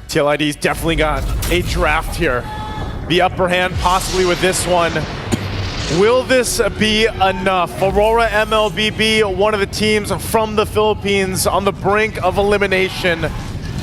TLID's definitely got a draft here. The upper hand possibly with this one. Will this be enough? Aurora Mlbb, one of the teams from the Philippines on the brink of elimination.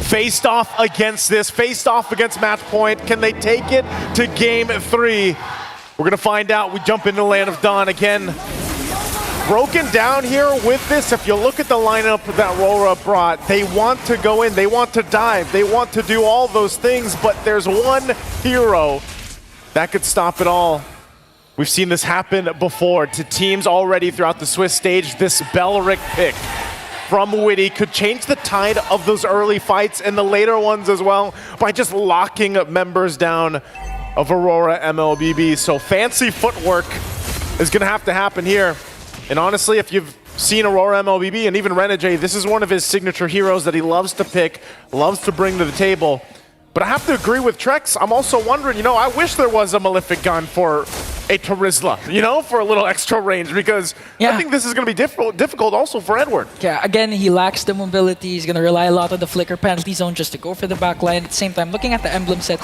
Faced off against this, faced off against match point. Can they take it to game 3? We're gonna find out. We jump into Land of Dawn again. Broken down here with this. If you look at the lineup that Aurora brought, they want to go in, they want to dive, they want to do all those things, but there's one hero that could stop it all. We've seen this happen before to teams already throughout the Swiss stage. This Belric pick from Witty could change the tide of those early fights and the later ones as well by just locking members down of Aurora Mlbb. So fancy footwork is going to have to happen here. And honestly, if you've seen Aurora Mlbb and even Renegade, this is one of his signature heroes that he loves to pick, loves to bring to the table. But I have to agree with Trex. I'm also wondering, you know, I wish there was a Malefic gun for a Terizla, you know, for a little extra range, because I think this is going to be difficult also for Edward. Yeah, again, he lacks the mobility. He's going to rely a lot on the flicker penalty zone just to go for the backline. At the same time, looking at the emblem set,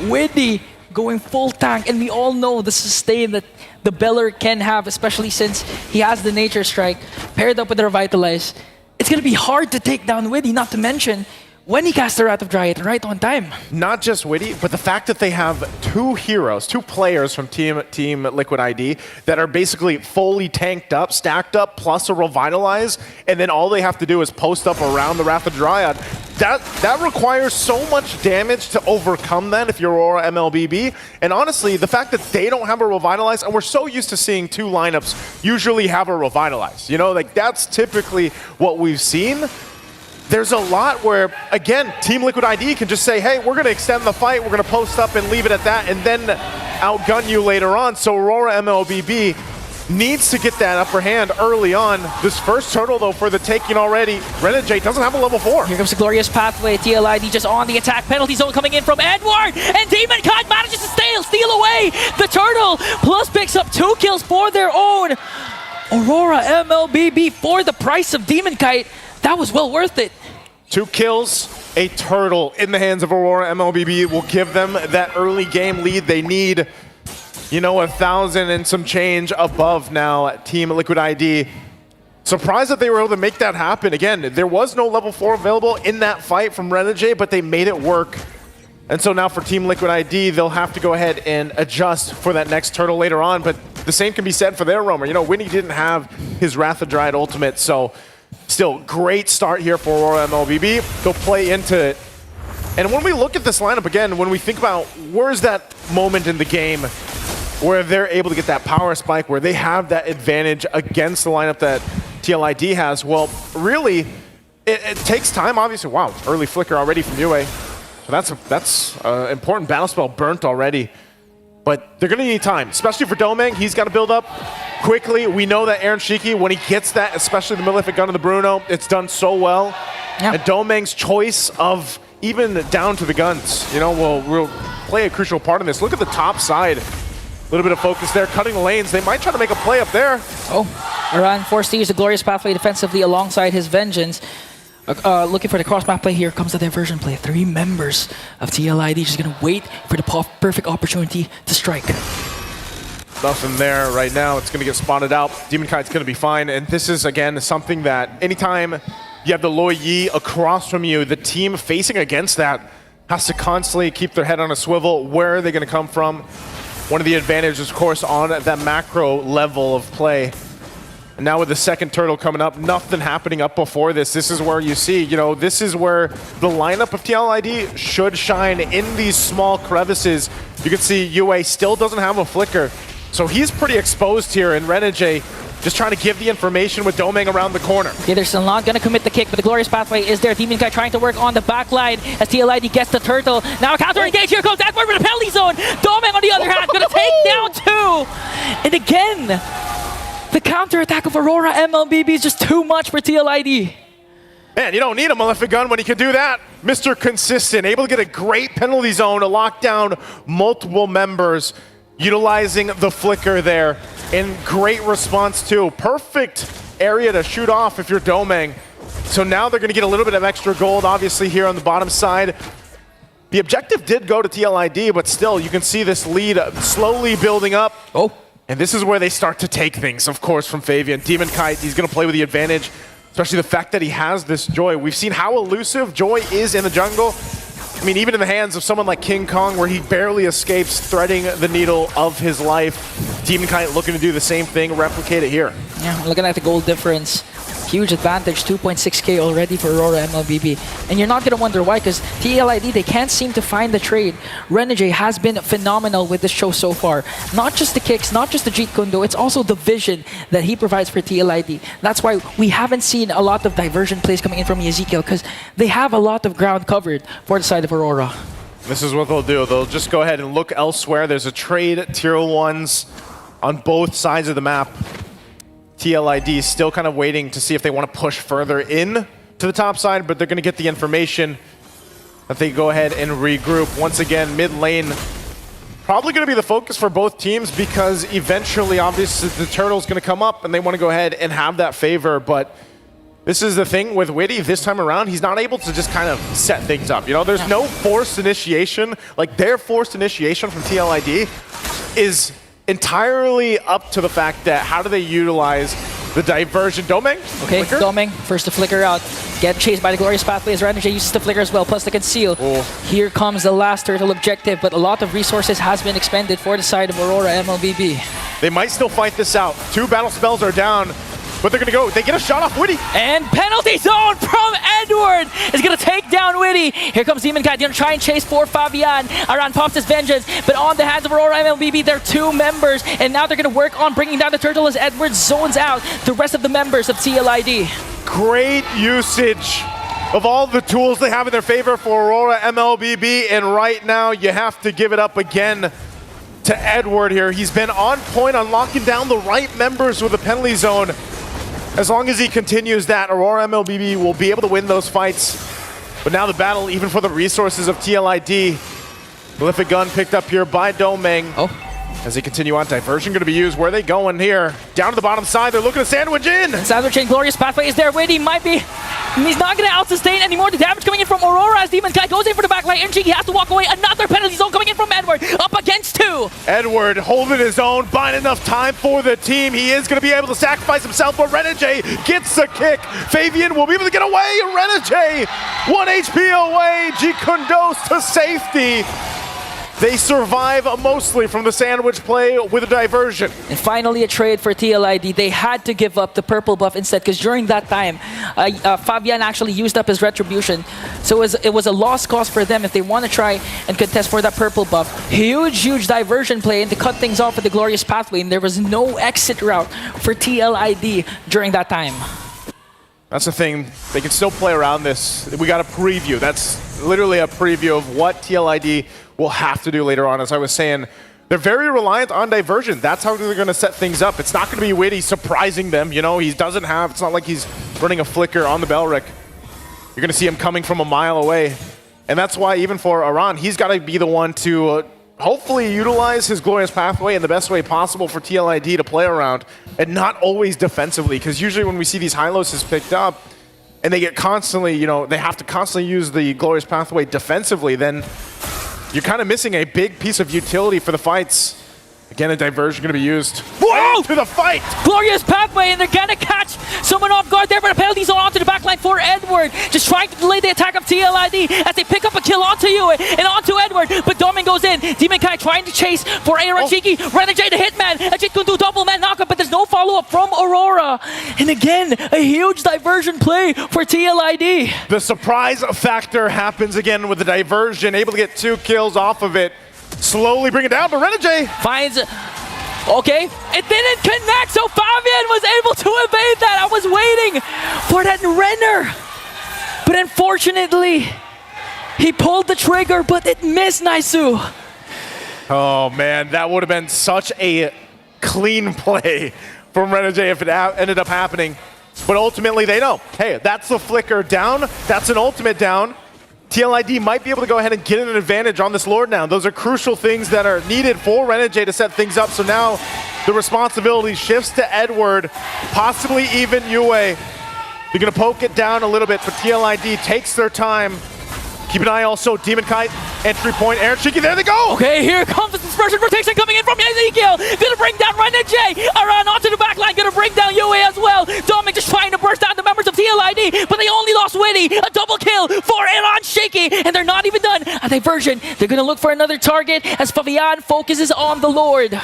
Witty going full tank, and we all know the sustain that the Beller can have, especially since he has the Nature Strike paired up with the Revitalize. It's going to be hard to take down Witty, not to mention when he casts the Wrath of Dryad right on time. Not just Witty, but the fact that they have two heroes, two players from Team Liquid ID that are basically fully tanked up, stacked up, plus a Revitalize, and then all they have to do is post up around the Wrath of Dryad. That requires so much damage to overcome that if you're Aurora Mlbb. And honestly, the fact that they don't have a Revitalize, and we're so used to seeing two lineups usually have a Revitalize. You know, like that's typically what we've seen. There's a lot where, again, Team Liquid ID can just say, hey, we're going to extend the fight, we're going to post up and leave it at that, and then outgun you later on. So Aurora Mlbb needs to get that upper hand early on. This first turtle, though, for the taking already. Renegade doesn't have a level 4. Here comes the glorious pathway. TLID just on the attack. Penalty zone coming in from Edward. And Demon Kite manages to steal away the turtle. Plus picks up 2 kills for their own. Aurora Mlbb for the price of Demon Kite. That was well worth it. 2 kills, a turtle in the hands of Aurora Mlbb will give them that early game lead they need. You know, 1,000 and some change above now at Team Liquid ID. Surprised that they were able to make that happen. Again, there was no level 4 available in that fight from Renegade, but they made it work. And so now for Team Liquid ID, they'll have to go ahead and adjust for that next turtle later on. But the same can be said for their roamer. You know, Winnie didn't have his Wrath of Dryad ultimate, so still, great start here for Aurora Mlbb. Go play into it. And when we look at this lineup again, when we think about where's that moment in the game where they're able to get that power spike, where they have that advantage against the lineup that TLID has, well, really, it takes time, obviously. Wow, early flicker already from Yue. So that's an important battle spell burnt already. But they're going to need time, especially for Domeng. He's got to build up quickly. We know that Aaron Shiki, when he gets that, especially the Malefic Gun of the Bruno, it's done so well. Yeah. And Domeng's choice of even down to the guns, you know, will play a crucial part in this. Look at the top side. A little bit of focus there, cutting the lanes. They might try to make a play up there. Oh, Iran forced to use the Glorious Pathway defensively alongside his Vengeance. Looking for the cross-map play. Here comes the diversion play. 3 members of TLID just going to wait for the perfect opportunity to strike. Nothing there right now. It's going to get spotted out. Demon Kite's going to be fine. And this is, again, something that anytime you have the Loi Yi across from you, the team facing against that has to constantly keep their head on a swivel. Where are they going to come from? One of the advantages, of course, on that macro level of play. And now with the second turtle coming up, nothing happening up before this. This is where you see, you know, this is where the lineup of TLID should shine in these small crevices. You can see Yue still doesn't have a flicker. So he's pretty exposed here, and Renegade just trying to give the information with Domeng around the corner. Yeah, they're still not going to commit the kick, but the Glorious Pathway is there. Demon Guy trying to work on the back line as TLID gets the turtle. Now counter engage. Here comes Edward with a penalty zone. Domeng on the other hand going to take down 2. And again, the counter-attack of Aurora Mlbb is just too much for TLID. Man, you don't need a Malefic Gun when you can do that. Mr. Consistent, able to get a great penalty zone to lock down multiple members, utilizing the flicker there. And great response too. Perfect area to shoot off if you're Domeng. So now they're going to get a little bit of extra gold, obviously, here on the bottom side. The objective did go to TLID, but still, you can see this lead slowly building up. Oh. And this is where they start to take things, of course, from Fabian. Demon Kite, he's going to play with the advantage, especially the fact that he has this Joy. We've seen how elusive Joy is in the jungle. I mean, even in the hands of someone like King Kong, where he barely escapes, threading the needle of his life. Demon Kite looking to do the same thing, replicate it here. Yeah, looking at the gold difference. Huge advantage, 2.6k already for Aurora Mlbb. And you're not going to wonder why, because TLID, they can't seem to find the trade. Renegade has been phenomenal with this show so far. Not just the kicks, not just the Jeet Kune Do, it's also the vision that he provides for TLID. That's why we haven't seen a lot of diversion plays coming in from Ezekiel, because they have a lot of ground covered for the side of Aurora. This is what they'll do. They'll just go ahead and look elsewhere. There's a trade tier 1s on both sides of the map. TLID still kind of waiting to see if they want to push further in to the top side, but they're going to get the information that they go ahead and regroup. Once again, mid lane probably going to be the focus for both teams, because eventually, obviously, the turtle's going to come up and they want to go ahead and have that favor. But this is the thing with Witty this time around. He's not able to just kind of set things up. You know, there's no forced initiation. Like, their forced initiation from TLID is entirely up to the fact that how do they utilize the diversion. Domeng? Okay, Flicker? Domeng, first to flicker out. Get chased by the Glorious Pathway as Renegade uses the flicker as well, plus the conceal. Oh. Here comes the last turtle objective, but a lot of resources has been expended for the side of Aurora Mlbb. They might still fight this out. 2 battle spells are down, but they're gonna go. They get a shot off Witty. And penalty zone from Edward is gonna take down Witty. Here comes Demon Cat, gonna try and chase for Fabian. Aran pops his vengeance, but on the hands of Aurora Mlbb, they're 2 members, and now they're gonna work on bringing down the turtle as Edward zones out the rest of the members of TLID. Great usage of all the tools they have in their favor for Aurora Mlbb, and right now you have to give it up again to Edward here. He's been on point on locking down the right members with the penalty zone. As long as he continues that, Aurora Mlbb will be able to win those fights. But now the battle, even for the resources of TLID. Prolific gun picked up here by Domeng. Oh. As they continue on, diversion going to be used. Where are they going here? Down to the bottom side, they're looking to sandwich in. Sandwich in, Glorious Pathway is there. Witty might be... He's not going to out-sustain anymore. The damage coming in from Aurora as Demon Kite goes in for the backline. And he has to walk away. Another penalty zone coming in from Edward. Up against 2. Edward holding his own, buying enough time for the team. He is going to be able to sacrifice himself, but Renegade gets a kick. Fabian will be able to get away. Renegade, 1 HP away. Jeet Kune Do to safety. They survive mostly from the sandwich play with a diversion. And finally a trade for TLID. They had to give up the purple buff instead, because during that time, Fabian actually used up his retribution. So it was a lost cause for them if they want to try and contest for that purple buff. Huge diversion play and to cut things off with the Glorious Pathway, and there was no exit route for TLID during that time. That's the thing. They can still play around this. We got a preview. That's literally a preview of what TLID will have to do later on. As I was saying, they're very reliant on diversion. That's how they're going to set things up. It's not going to be Witty surprising them. You know, he doesn't have, it's not like he's running a flicker on the Belric. You're going to see him coming from a mile away. And that's why even for Aran, he's got to be the one to hopefully utilize his Glorious Pathway in the best way possible for TLID to play around, and not always defensively. Because usually when we see these high losses picked up, and they get constantly, you know, they have to constantly use the Glorious Pathway defensively, then you're kind of missing a big piece of utility for the fights. Again, a diversion going to be used. Whoa! To the fight! Glorious Pathway, and they're going to catch someone off guard there, but a penalty zone onto the backline for Edward. Just trying to delay the attack of TLID as they pick up a kill onto you and onto Edward, but Domeng goes in. Demon Kai trying to chase for Aaron Cheeky. Renegade, the hitman. A Jeet Kune Do double man knockup, but there's no follow-up from Aurora. And again, a huge diversion play for TLID. The surprise factor happens again with the diversion, able to get 2 kills off of it. Slowly bring it down, but Renegade finds... Okay, it didn't connect, so Fabian was able to evade that. I was waiting for that Renner. But unfortunately, he pulled the trigger, but it missed Naisu. Oh man, that would have been such a clean play from Renegade if it ended up happening. But ultimately they know, hey, that's the flicker down, that's an ultimate down. TLID might be able to go ahead and get an advantage on this Lord now. Those are crucial things that are needed for Renegade to set things up. So now the responsibility shifts to Edward, possibly even Yue. They're going to poke it down a little bit, but TLID takes their time. Keep an eye also, Demon Kite, entry point, Aaron Shiki, there they go! Okay, here comes the dispersion rotation coming in from Ezekiel. Gonna bring down Renegade. Around onto the backline, gonna bring down Yue as well. Dominic just trying to burst down the members of TLID, but they only lost Witty. A double kill for Aaron Shiki, and they're not even done. A diversion. They're gonna look for another target as Fabian focuses on the Lord.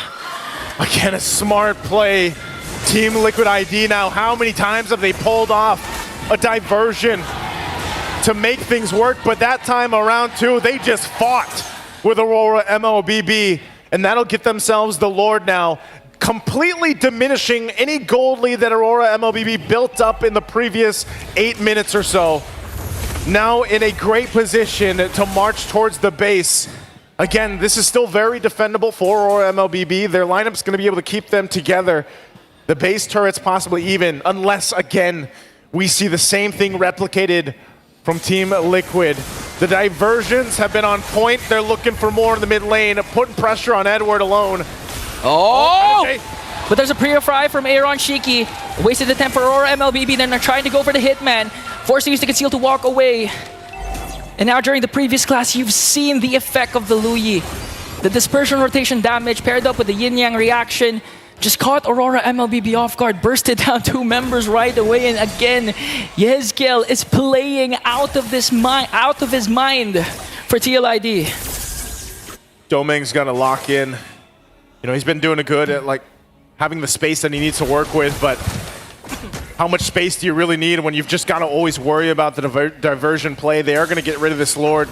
Again, a smart play. Team Liquid ID now, how many times have they pulled off a diversion to make things work? But that time around too, they just fought with Aurora Mlbb, and that'll get themselves the Lord now, completely diminishing any gold lead that Aurora Mlbb built up in the previous 8 minutes or so. Now in a great position to march towards the base. Again, this is still very defendable for Aurora Mlbb. Their lineup's going to be able to keep them together. The base turret's possibly even, unless, again, we see the same thing replicated from Team Liquid. The diversions have been on point. They're looking for more in the mid lane, putting pressure on Edward alone. But there's a pre-fry from Aaron Shiki. Wasted the temp for Aurora Mlbb. Then they're trying to go for the Hitman, forcing Mr. Conceal to walk away. And now during the previous class, you've seen the effect of the Luyi. The dispersion rotation damage paired up with the yin-yang reaction just caught Aurora Mlbb off guard, bursted down 2 members right away, and again, Yezgel is playing out of his mind for TLID. Doming's gonna lock in. You know, he's been doing good at like having the space that he needs to work with, but how much space do you really need when you've just got to always worry about the diversion play? They are going to get rid of this Lord.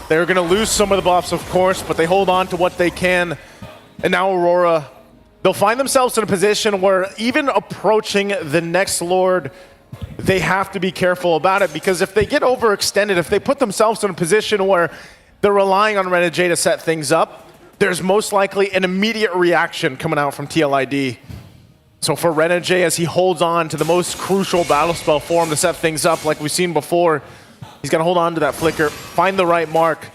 They're going to lose some of the buffs, of course, but they hold on to what they can. And now Aurora, they'll find themselves in a position where even approaching the next Lord, they have to be careful about it, because if they get overextended, if they put themselves in a position where they're relying on Renegade to set things up, there's most likely an immediate reaction coming out from TLID. So for Renegade, as he holds on to the most crucial battle spell for him to set things up like we've seen before, he's going to hold on to that flicker, find the right mark.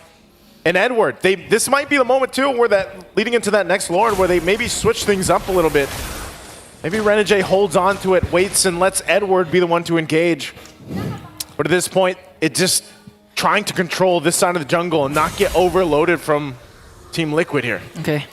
And Edward, this might be the moment too where that, leading into that next Lord, where they maybe switch things up a little bit. Maybe Renegade holds on to it, waits, and lets Edward be the one to engage. But at this point, it's just trying to control this side of the jungle and not get overloaded from Team Liquid here. Okay.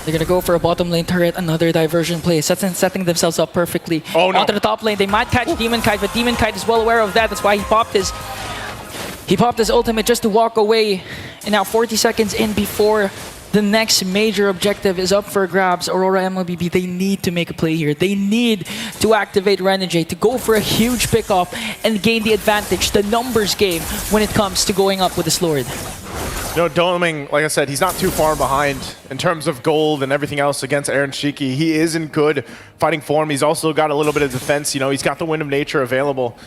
They're going to go for a bottom lane turret, another diversion play, setting themselves up perfectly. Oh, no. Onto the top lane, they might catch Demon Kite, but Demon Kite is well aware of that. That's why he popped his ultimate just to walk away. And now 40 seconds in before the next major objective is up for grabs. Aurora Mlbb, they need to make a play here. They need to activate Renegade to go for a huge pickoff and gain the advantage, the numbers game, when it comes to going up with this Lord. No, Doming, like I said, he's not too far behind in terms of gold and everything else against Aaron Shiki. He is in good fighting form. He's also got a little bit of defense. You know, he's got the Wind of Nature available.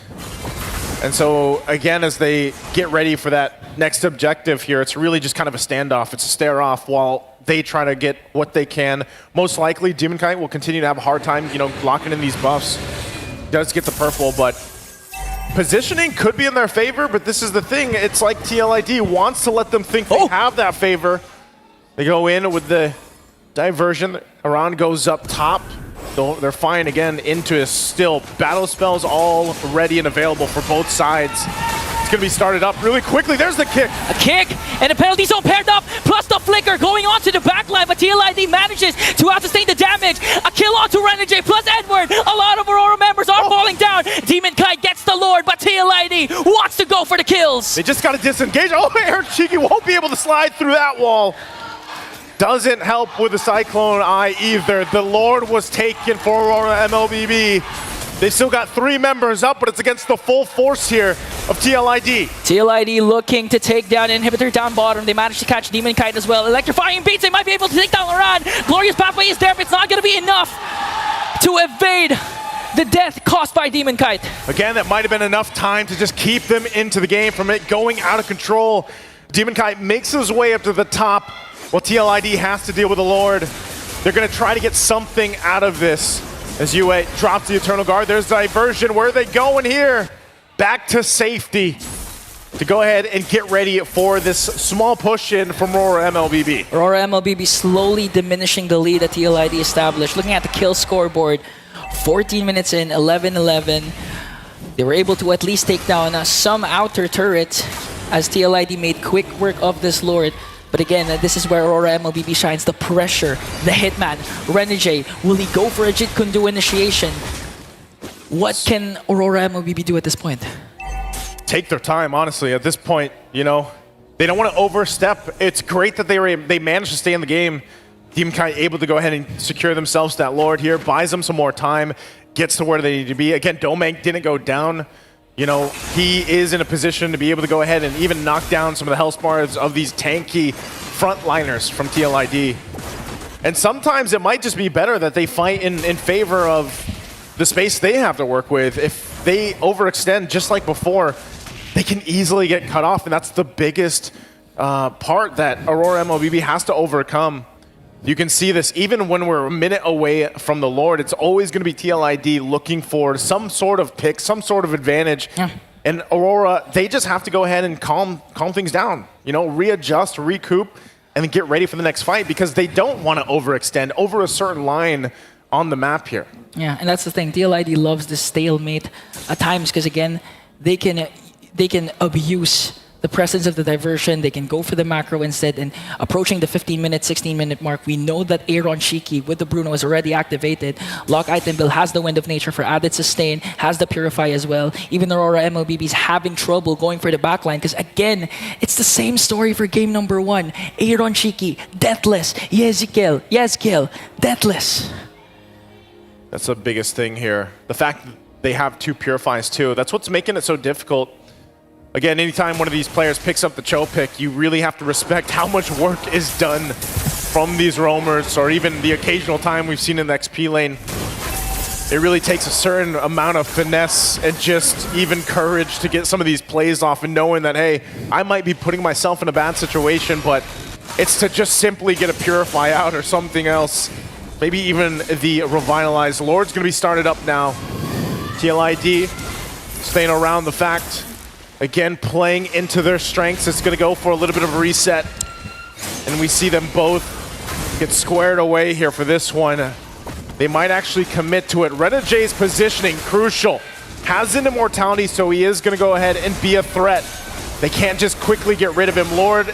And so, again, as they get ready for that next objective here, it's really just kind of a standoff. It's a stare-off while they try to get what they can. Most likely, Demon Kite will continue to have a hard time, you know, locking in these buffs. Does get the purple, but positioning could be in their favor, but this is the thing. It's like TLID wants to let them think they have that favor. They go in with the diversion. Iran goes up top. They're fine again into a still. Battle spells all ready and available for both sides. It's going to be started up really quickly. There's the kick. A kick and a penalty zone paired up, plus the flicker going onto the backline, but TLID manages to out-sustain the damage. A kill onto Renegade plus Edward. A lot of Aurora members are falling down. Demon Kite gets the Lord, but TLID wants to go for the kills. They just got to disengage. Oh, Aaron Shiki won't be able to slide through that wall. Doesn't help with the Cyclone Eye either. The Lord was taken for Aurora Mlbb. They still got 3 members up, but it's against the full force here of TLID. TLID looking to take down Inhibitor down bottom. They managed to catch Demon Kite as well. Electrifying beats, they might be able to take down Laran. Glorious Pathway is there, but it's not going to be enough to evade the death caused by Demon Kite. Again, that might have been enough time to just keep them into the game from it going out of control. Demon Kite makes his way up to the top while TLID has to deal with the Lord. They're going to try to get something out of this. As Yue drops the Eternal Guard, there's diversion. Where are they going here? Back to safety to go ahead and get ready for this small push in from Aurora Mlbb. Aurora Mlbb slowly diminishing the lead that TLID established. Looking at the kill scoreboard, 14 minutes in, 11-11. They were able to at least take down some outer turrets. as TLID made quick work of this Lord. But again, this is where Aurora Mlbb shines. The pressure, the hitman, Renegade. Will he go for a Jit Kundu initiation? What can Aurora Mlbb do at this point? Take their time, honestly. At this point, you know, they don't want to overstep. It's great that they managed to stay in the game. Demon Kai able to go ahead and secure themselves that Lord here, buys them some more time, gets to where they need to be. Again, Domang didn't go down. You know, he is in a position to be able to go ahead and even knock down some of the health bars of these tanky frontliners from TLID. And sometimes it might just be better that they fight in favor of the space they have to work with. If they overextend just like before, they can easily get cut off, and that's the biggest part that Aurora Mlbb has to overcome. You can see this even when we're a minute away from the Lord. It's always going to be TLID looking for some sort of pick, some sort of advantage. Yeah. And Aurora, they just have to go ahead and calm things down. You know, readjust, recoup, and then get ready for the next fight, because they don't want to overextend over a certain line on the map here. Yeah, and that's the thing. TLID loves this stalemate at times because, again, they can abuse the presence of the diversion. They can go for the macro instead, and approaching the 15-minute, 16-minute mark, we know that Aaron Shiki with the Bruno is already activated. Lock Item Bill has the Wind of Nature for added sustain, has the Purify as well. Even Aurora Mlbb is having trouble going for the backline because, again, it's the same story for game number 1. Aaron Shiki, Deathless, Yezkiel, Deathless. That's the biggest thing here. The fact that they have 2 Purifies too, that's what's making it so difficult. Again, anytime one of these players picks up the Cho pick, you really have to respect how much work is done from these roamers, or even the occasional time we've seen in the XP lane. It really takes a certain amount of finesse and just even courage to get some of these plays off, and knowing that, hey, I might be putting myself in a bad situation, but it's to just simply get a Purify out or something else. Maybe even the Revitalized Lord's going to be started up now. TLID staying around the fact. Again, playing into their strengths. It's going to go for a little bit of a reset. And we see them both get squared away here for this one. They might actually commit to it. Renegade's positioning, crucial. Has an immortality, so he is going to go ahead and be a threat. They can't just quickly get rid of him. Lord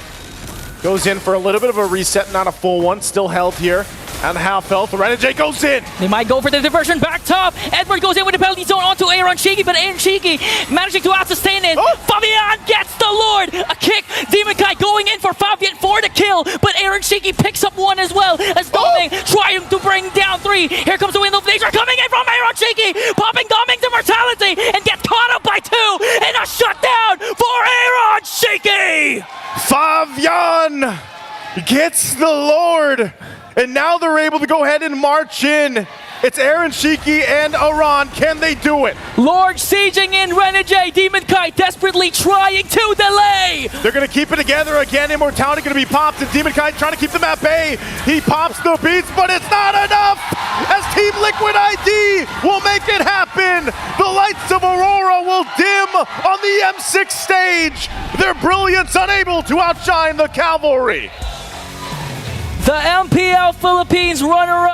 goes in for a little bit of a reset, not a full one. Still held here. And half health, Renegade goes in! They might go for the diversion back top. Edward goes in with the penalty zone onto Aaron Shiki, but Aaron Shiki managing to out-sustain it. Oh. Fabian gets the Lord! A kick! Demon Kai going in for Fabian for the kill, but Aaron Shiki picks up one as well as Doming trying to bring down 3. Here comes the Wind of Nature coming in from Aaron Shiki, popping Doming to mortality and gets caught up by 2, and a shutdown for Aaron Shiki! Fabian gets the Lord! And now they're able to go ahead and march in. It's Aaron Shiki and Aran. Can they do it? Lord sieging in Renegade. Demon Kai desperately trying to delay. They're going to keep it together again. Immortality going to be popped, and Demon Kai trying to keep them at bay. He pops the beats, but it's not enough, as Team Liquid ID will make it happen. The lights of Aurora will dim on the M6 stage. Their brilliance unable to outshine the Cavalry. The MPL Philippines runner-up.